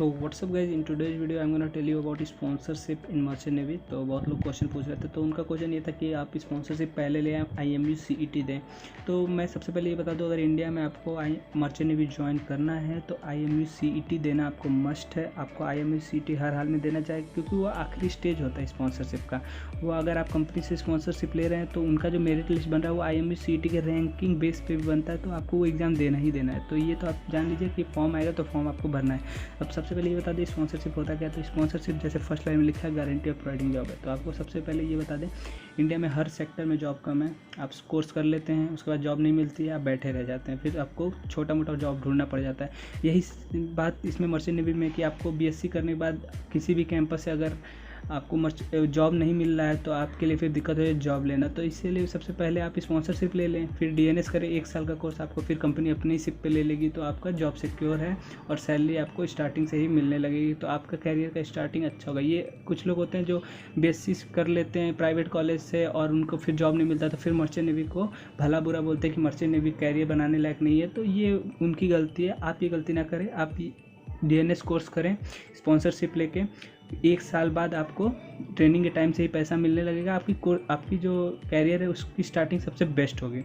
So what's up guys, in today's video I am gonna tell you about sponsorship in merchant navy. तो बहुत लोग question पूछ रहे थे, तो उनका क्वेश्चन ये था कि आप स्पॉन्सरशिप पहले ले IMU CET दें। तो मैं सबसे पहले ये बता दूं, अगर इंडिया में आपको मर्चेंट नेवी ज्वाइन करना है तो IMU CET देना आपको मस्ट है। आपको IMU CET हर हाल में देना चाहिए, क्योंकि वो आखिरी स्टेज होता है स्पॉन्सरशिप का। वो अगर आप कंपनी से स्पॉन्सरशिप ले रहे हैं तो उनका जो मेरिट लिस्ट बन रहा है वो IMU CET के रैंकिंग बेस पे भी बनता है, तो आपको वो एग्ज़ाम देना ही देना है। तो ये तो आप जान लीजिए कि फॉर्म आएगा तो फॉर्म आपको भरना है। अब सबसे पहले ये बता दें स्पॉन्सरशिप होता क्या है। तो स्पॉन्सरशिप जैसे फर्स्ट लाइन में लिखा है गारंटी ऑफ प्रोवाइडिंग जॉब है। तो आपको सबसे पहले ये बता दें, इंडिया में हर सेक्टर में जॉब कम है। आप कोर्स कर लेते हैं, उसके बाद जॉब नहीं मिलती है, आप बैठे रह जाते हैं, फिर आपको छोटा मोटा जॉब ढूंढना पड़ जाता है। यही बात इसमें मर्चेंट नेवी में कि आपको BSc करने के बाद किसी भी कैंपस से अगर आपको जॉब नहीं मिल रहा है तो आपके लिए फिर दिक्कत है जॉब लेना। तो इसीलिए सबसे पहले आप स्पॉन्सरशिप ले लें, फिर DNS करें 1 साल का कोर्स, आपको फिर कंपनी अपनी सिप पे ले लेगी, तो आपका जॉब सिक्योर है और सैलरी आपको स्टार्टिंग से ही मिलने लगेगी। तो आपका कैरियर का स्टार्टिंग अच्छा होगा। ये कुछ लोग होते हैं जो BSc कर लेते हैं प्राइवेट कॉलेज से और उनको फिर जॉब नहीं मिलता, तो फिर मर्चेंट नेवी को भला बुरा बोलते हैं कि मर्चेंट नेवी कैरियर बनाने लायक नहीं है। तो ये उनकी गलती है, आप ये गलती ना करें। आप DNS कोर्स करें स्पॉन्सरशिप लेके, 1 साल बाद आपको ट्रेनिंग के टाइम से ही पैसा मिलने लगेगा। आपकी जो कैरियर है उसकी स्टार्टिंग सबसे बेस्ट होगी।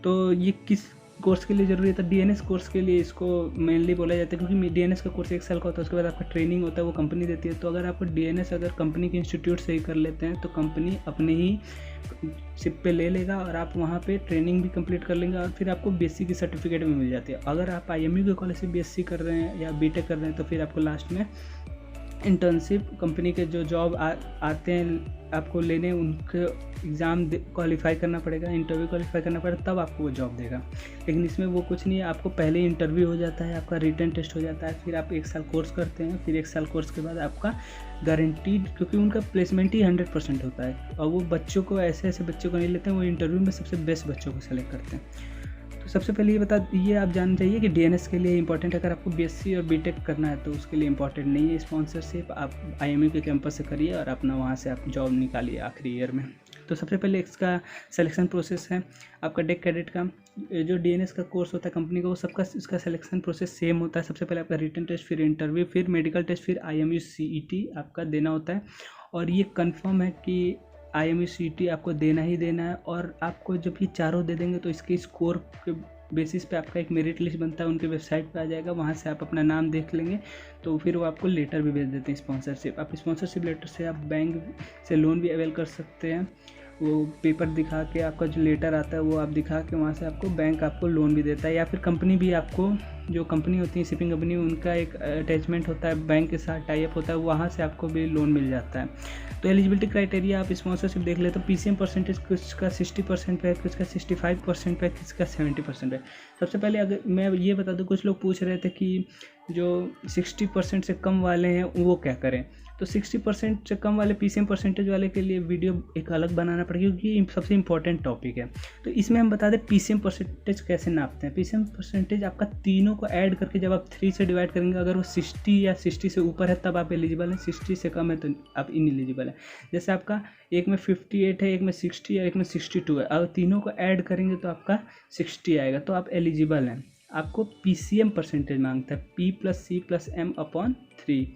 तो ये किस कोर्स के लिए ज़रूरी है? तो DNS कोर्स के लिए इसको मेनली बोला जाता है, क्योंकि DNS का कोर्स 1 साल का होता है, उसके बाद आपका ट्रेनिंग होता है, वो कंपनी देती है। तो अगर आपको DNS अगर कंपनी के इंस्टीट्यूट से ही कर लेते हैं तो कंपनी अपने ही सिप पे ले लेगा और आप वहाँ पे ट्रेनिंग भी कंप्लीट कर लेंगे और फिर आपको BSc की सर्टिफिकेट भी मिल जाती है। अगर आप IMU के कॉलेज से BSc कर रहे हैं या BTech कर रहे हैं तो फिर आपको लास्ट में इंटर्नशिप कंपनी के जो जॉब आते हैं आपको लेने, उनके एग्ज़ाम क्वालिफाई करना पड़ेगा, इंटरव्यू क्वालिफाई करना पड़ेगा, तब आपको वो जॉब देगा। लेकिन इसमें वो कुछ नहीं है, आपको पहले इंटरव्यू हो जाता है, आपका रिटन टेस्ट हो जाता है, फिर आप 1 साल कोर्स करते हैं, फिर 1 साल कोर्स के बाद आपका गारंटीड, क्योंकि उनका प्लेसमेंट ही 100% होता है और वो बच्चों को ऐसे बच्चों को नहीं लेते हैं, वो इंटरव्यू में सबसे बेस्ट बच्चों को सेलेक्ट करते हैं। तो सबसे पहले ये आप जानना चाहिए कि DNS के लिए इंपॉर्टेंट है। अगर आपको BSc और BTech करना है तो उसके लिए इंपॉर्टेंट नहीं है स्पॉन्सरशिप। आप IMU के कैंपस से करिए और अपना वहाँ से आप जॉब निकालिए आखिरी ईयर में। तो सबसे पहले इसका सिलेक्शन प्रोसेस है आपका डेक कैडेट का। जो DNS का कोर्स होता है कंपनी का, वो सबका इसका सिलेक्शन प्रोसेस सेम होता है। सबसे पहले आपका रिटन टेस्ट, फिर इंटरव्यू, फिर मेडिकल टेस्ट, फिर IMU CET आपका देना होता है। और ये कन्फर्म है कि IMU CET आपको देना ही देना है। और आपको जब ये चारों दे देंगे तो इसके स्कोर के बेसिस पे आपका एक मेरिट लिस्ट बनता है, उनके वेबसाइट पे आ जाएगा, वहाँ से आप अपना नाम देख लेंगे तो फिर वो आपको लेटर भी भेज देते हैं स्पॉन्सरशिप। आप स्पॉन्सरशिप लेटर से आप बैंक से लोन भी अवेल कर सकते हैं। वो पेपर दिखा के, आपका जो लेटर आता है वो आप दिखा के वहाँ से आपको बैंक आपको लोन भी देता है, या फिर कंपनी भी आपको, जो कंपनी होती है शिपिंग कंपनी, उनका एक अटैचमेंट होता है, बैंक के साथ टाई अप होता है, वहाँ से आपको भी लोन मिल जाता है। तो एलिजिबिलिटी क्राइटेरिया आप स्पॉन्सरशिप देख ले तो PCM परसेंटेज कुछ का 60% पे है, कुछ का 65% पे है, कुछ का 70% है। सबसे पहले अगर मैं ये बता दूं, कुछ लोग पूछ रहे थे कि जो 60% से कम वाले हैं वो क्या करें। तो 60% से कम वाले PCM परसेंटेज वाले के लिए वीडियो एक अलग बनाना पड़ेगा, क्योंकि ये सबसे इंपॉर्टेंट टॉपिक है। तो इसमें हम बता दें PCM परसेंटेज कैसे नापते हैं। PCM परसेंटेज आपका तीनों को ऐड करके जब आप 3 से डिवाइड करेंगे, अगर वो 60 या 60 से ऊपर है तब आप एलिजिबल हैं, 60 से कम है तो आप इनएलिजिबल है। जैसे आपका एक में 58 है, एक में 60 है, एक में 62 है, अगर तीनों को ऐड करेंगे तो आपका 60 आएगा, तो आप एलिजिबल हैं। आपको PCM परसेंटेज मांगता है, P+C+M/3।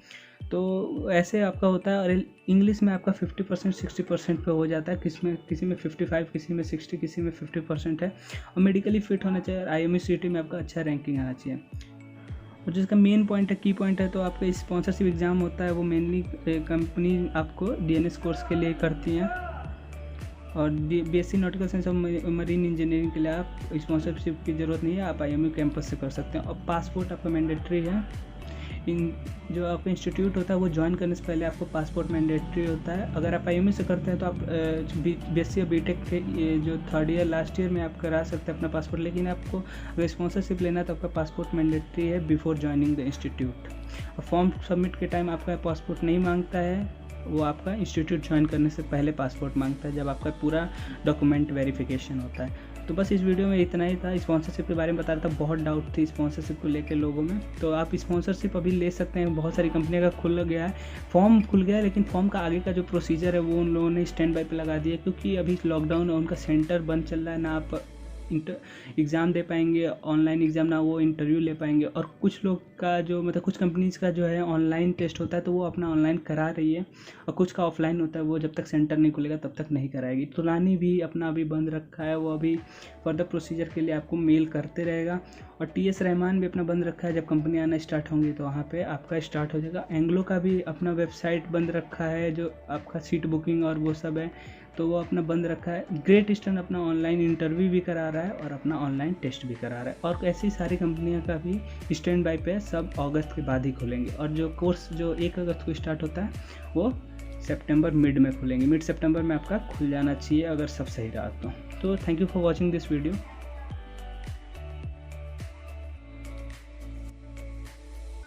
तो ऐसे आपका होता है। और इंग्लिश में आपका 50% 60% पे हो जाता है, किसी में 55, किसी में 60, किसी में 50% है। और मेडिकली फिट होना चाहिए और IMU CET में आपका अच्छा रैंकिंग आना चाहिए। और जिसका मेन पॉइंट है, की पॉइंट है, तो आपका स्पॉन्सरशिप एग्ज़ाम होता है, वो मेनली कंपनी आपको DNS कोर्स के लिए करती हैं। और BSc नॉटिकल साइंस और मरीन इंजीनियरिंग के लिए आप स्पॉन्सरशिप की ज़रूरत नहीं है, आप IMU कैंपस से कर सकते हैं। और पासपोर्ट आपका मैंडेटरी है। जो आपका इंस्टीट्यूट होता है वो ज्वाइन करने से पहले आपको पासपोर्ट मैंडेटरी होता है। अगर आप IMU से करते हैं तो आप BSc और BTech के जो 3rd ईयर लास्ट ईयर में आप करा सकते हैं अपना पासपोर्ट, लेकिन आपको अगर स्पॉन्सरशिप लेना है तो आपका पासपोर्ट मैंडेटरी है बिफोर ज्वाइनिंग द इंस्टीट्यूट। और फॉर्म सबमिट के टाइम आपका पासपोर्ट नहीं मांगता है, वो आपका इंस्टीट्यूट ज्वाइन करने से पहले पासपोर्ट मांगता है, जब आपका पूरा डॉक्यूमेंट वेरिफिकेशन होता है। तो बस इस वीडियो में इतना ही था। स्पॉन्सरशिप के बारे में बता रहा था, बहुत डाउट थी स्पॉन्सरशिप को लेकर लोगों में। तो आप स्पॉन्सरशिप अभी ले सकते हैं, बहुत सारी कंपनियों का खुल गया है, फॉर्म खुल गया है, लेकिन फॉर्म का आगे का जो प्रोसीजर है वो उन लोगों ने स्टैंड बाय पे लगा दिया, क्योंकि अभी लॉकडाउन है, उनका सेंटर बंद चल रहा है, ना आप एग्ज़ाम दे पाएंगे, ऑनलाइन एग्ज़ाम ना वो इंटरव्यू ले पाएंगे। और कुछ लोग का जो मतलब कुछ कंपनीज़ का जो है ऑनलाइन टेस्ट होता है तो वो अपना ऑनलाइन करा रही है, और कुछ का ऑफलाइन होता है, वो जब तक सेंटर नहीं खुलेगा तब तक नहीं कराएगी। तुलानी भी अपना अभी बंद रखा है, वो अभी फर्दर प्रोसीजर के लिए आपको मेल करते रहेगा। और TS रहमान भी अपना बंद रखा है, जब कंपनी आना स्टार्ट होंगी तो वहाँ पे आपका स्टार्ट हो जाएगा। एंग्लो का भी अपना वेबसाइट बंद रखा है, जो आपका सीट बुकिंग और वो सब है तो वो अपना बंद रखा है। ग्रेट ईस्टर्न अपना ऑनलाइन इंटरव्यू भी करा रहा है और अपना ऑनलाइन टेस्ट भी करा रहा है। और ऐसी सारी कंपनियां का भी स्टैंड बाई पे है, सब अगस्त के बाद ही खुलेंगे। और जो कोर्स जो 1 अगस्त को स्टार्ट होता है वो सितंबर मिड में खुलेंगे। मिड सितंबर में आपका खुल जाना चाहिए अगर सब सही रहा तो thank you for watching this video.